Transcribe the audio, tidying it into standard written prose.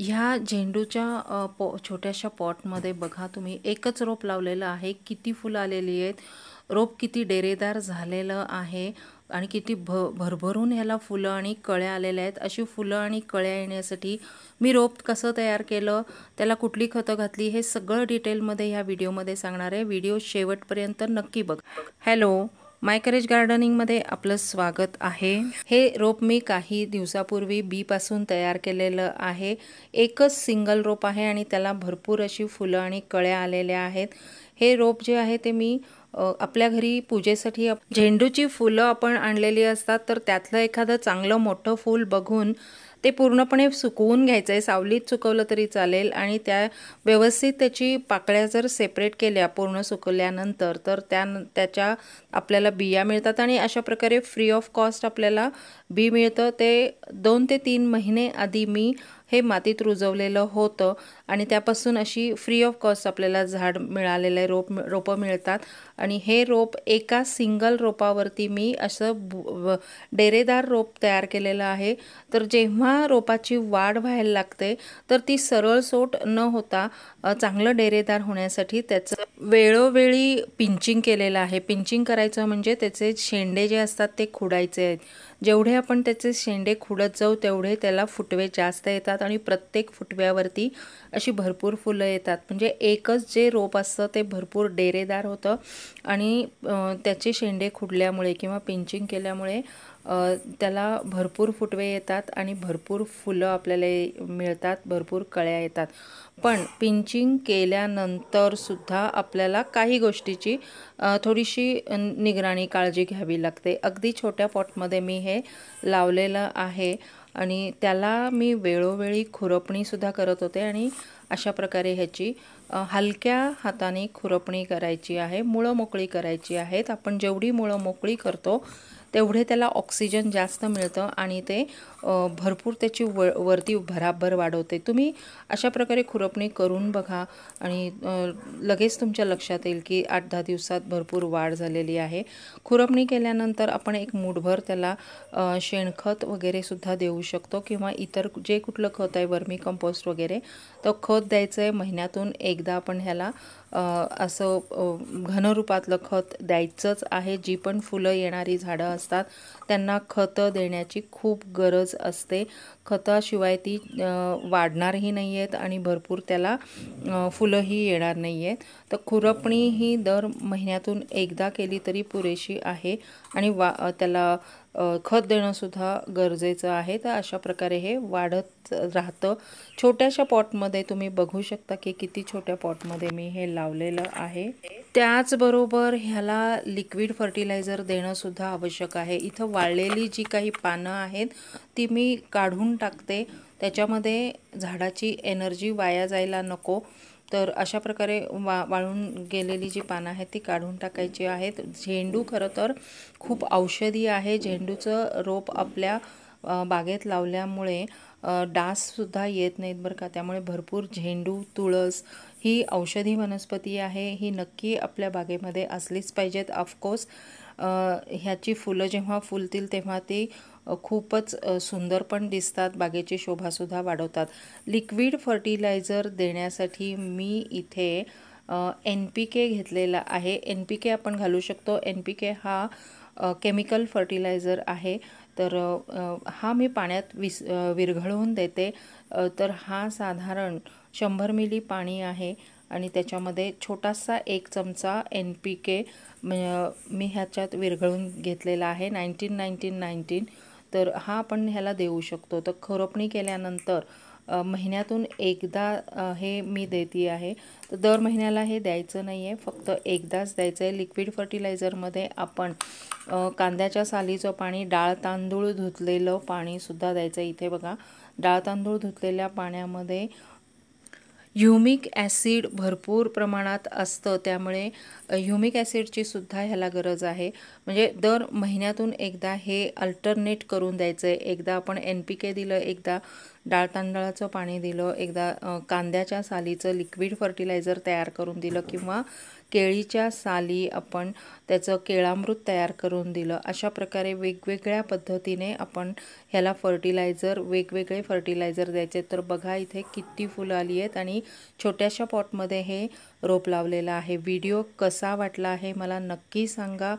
ह्या झेंडूच्या छोट्याशा पॉटमध्ये बघा तुम्ही एकच रोप लावलेलं आहे. किती फुलं आलेली आहेत. रोप किती डेरेदार झालेलं आहे आणि किती भरभरून ह्याला फुलं आणि कळ्या आलेल्या आहेत. अशी फुलं आणि कळ्या येण्यासाठी मी रोप कसं तयार केलं, त्याला कुठली खतं घातली, हे सगळं डिटेलमध्ये ह्या व्हिडिओमध्ये सांगणार आहे. व्हिडिओ शेवटपर्यंत नक्की बघा. हॅलो, माय करेज गार्डनिंगमध्ये आपलं स्वागत आहे. हे रोप मी काही दिवसापूर्वी बीपासून तयार केलेलं आहे. एकच सिंगल रोप आहे आणि त्याला भरपूर अशी फुलं आणि कळ्या आलेल्या आहेत. हे रोप जे आहे ते मी आपल्या घरी पूजेसाठी झेंडूची फुलं आपण आणलेली असतात, तर त्यातलं एखादं चांगलं मोठं फूल बघून ते पूर्णपणे सुकवून घ्यायचं आहे. सावलीत सुकवलं तरी चालेल आणि त्या व्यवस्थित त्याची पाकळ्या जर सेपरेट केल्या पूर्ण सुकवल्यानंतर, तर त्याच्या आपल्याला बिया मिळतात आणि अशा प्रकारे फ्री ऑफ कॉस्ट आपल्याला बी मिळतं. ते 2 ते 3 महिने आधी मी हे मातीत रुजवलेलं होतं आणि त्यापासून अशी फ्री ऑफ कॉस्ट आपल्याला झाड मिळालेलं रोपं मिळतात. आणि हे रोप एका सिंगल रोपावरती मी असं डेरेदार रोप तयार केलेलं आहे. तर जेव्हा रोपाची वाढ व्हायला लागते, तर ती सरळसोट न होता चांगलं डेरेदार होण्यासाठी त्याचं वेळोवेळी पिंचिंग केलेलं आहे. पिंचिंग करायचं म्हणजे त्याचे शेंडे जे असतात ते खुडायचे आहेत. जेवढे आपण त्याचे शेंडे खुडत जाऊ तेवढे त्याला फुटवे जास्त येतात आणि प्रत्येक फुटव्यावरती अशी भरपूर फुलं येतात. म्हणजे एकच जे रोप असतं ते भरपूर डेरेदार होतं आणि त्याचे शेंडे खुडल्यामुळे किंवा पिंचिंग केल्यामुळे त्याला भरपूर फुटवे येतात आणि भरपूर फुलं आपल्याला मिळतात, भरपूर कळ्या येतात. पण पिंचिंग केल्यानंतर सुद्धा आपल्याला काही गोष्टीची थोडीशी निगराणी काळजी घ्यावी लागते. अगदी छोट्या पॉटमध्ये मी हे लावलेलं आहे आणि त्याला मी वेळोवेळी खुरपणीसुद्धा करत होते आणि अशा प्रकारे ह्याची हलक्या हाताने खुरपणी करायची आहे. मुळं मोकळी करायची आहेत. आपण जेवढी मुळं मोकळी करतो तेवढे त्याला ऑक्सिजन जास्त मिळतं आणि ते भरपूर त्याची वरती भराभर वाढवते. तुम्ही अशा प्रकारे खुरपणी करून बघा आणि लगेच तुमच्या लक्षात येईल की 8-10 दिवसात भरपूर वाढ झालेली आहे. खुरपणी केल्यानंतर आपण एक मूठभर त्याला शेणखत वगैरे सुद्धा देऊ शकतो किंवा इतर जे कुठलं खत आहे, वर्मी कंपोस्ट वगैरे, तर खत द्यायचं आहे. महिन्यातून एकदा आपण ह्याला असं घनरूपातलं खत द्यायचंच आहे. जी पण फुलं येणारी झाडं असतात त्यांना खतं देण्याची खूप गरज असते. खताशिवाय ती वाढणारही नाही आहेत आणि भरपूर त्याला फुलंही येणार नाही आहेत. तर खुरपणी ही दर महिन्यातून एकदा केली तरी पुरेशी आहे आणि त्याला खत देणंसुद्धा गरजेचं आहे. तर अशा प्रकारे हे वाढत राहतं. छोट्याशा पॉटमध्ये तुम्ही बघू शकता की किती छोट्या पॉटमध्ये मी हे लावलेलं आहे. त्याचबरोबर ह्याला लिक्विड फर्टिलायझर देणंसुद्धा आवश्यक आहे. इथं वाळलेली जी काही पानं आहेत ती मी काढून टाकते. त्याच्यामध्ये झाडाची एनर्जी वाया जायला नको. तर अशा प्रकारे वाळून गेलेली जी पानं आहेत ती काढून टाकायची आहेत. झेंडू खरं तर खूप औषधी आहे. झेंडूचं रोप आपल्या बागेत लावल्यामुळे डाससुद्धा येत नाहीत बरं का. त्यामुळे भरपूर झेंडू, तुळस ही औषधी वनस्पती आहे. ही नक्की आपल्या बागेमध्ये असलीच पाहिजेत. ऑफकोर्स ह्याची फुलं जेव्हा फुलतील तेव्हा ती खूपच सुंदर पण दिसतात, बागेची शोभासुद्धा वाढवतात. लिक्विड फर्टिलायझर देण्यासाठी मी इथे NPK घेतलेला आहे. NPK आपण घालू शकतो. NPK हा केमिकल फर्टिलायझर आहे. तर हा मी पाण्यात विरघळवून देते. तर हा साधारण 100 मिली पाणी आहे आणि त्याच्यामध्ये छोटासा 1 चमचा NPK मी ह्याच्यात विरघळून घेतलेला आहे. 19-19-19. तर हा आपण ह्याला देऊ शकतो. तर खुरपणी केल्यानंतर महिन्यातून एकदा हे मी देते आहे. तर दर महिन्याला हे द्यायचं नाही आहे, फक्त एकदाच द्यायचं आहे. लिक्विड फर्टिलायझरमध्ये आपण कांद्याच्या सालीचं पाणी, डाळ तांदूळ धुतलेलं पाणीसुद्धा द्यायचं. इथे बघा, डाळ तांदूळ धुतलेल्या पाण्यामध्ये ह्युमिक ॲसिड भरपूर प्रमाणात असतं. त्यामुळे ह्युमिक ॲसिडची सुद्धा ह्याला गरज आहे. म्हणजे दर महिन्यातून एकदा हे अल्टरनेट करून द्यायचं आहे. एकदा आपण NPK दिलं, एकदा डाळ तांदळाचं पाणी दिलं, एकदा कांद्याच्या सालीचं लिक्विड फर्टिलायझर तयार करून दिलं किंवा केळीच्या साली आपण त्याचं केळामृत तयार करून दिलं. अशा प्रकारे वेगवेगळ्या पद्धतीने आपण ह्याला वेगवेगळे फर्टिलायझर द्यायचे. तर बघा इथे किती फुलं आली आहेत आणि छोट्याशा पॉटमध्ये हे रोप लावलेलं आहे. व्हिडिओ कसा वाटला आहे मला नक्की सांगा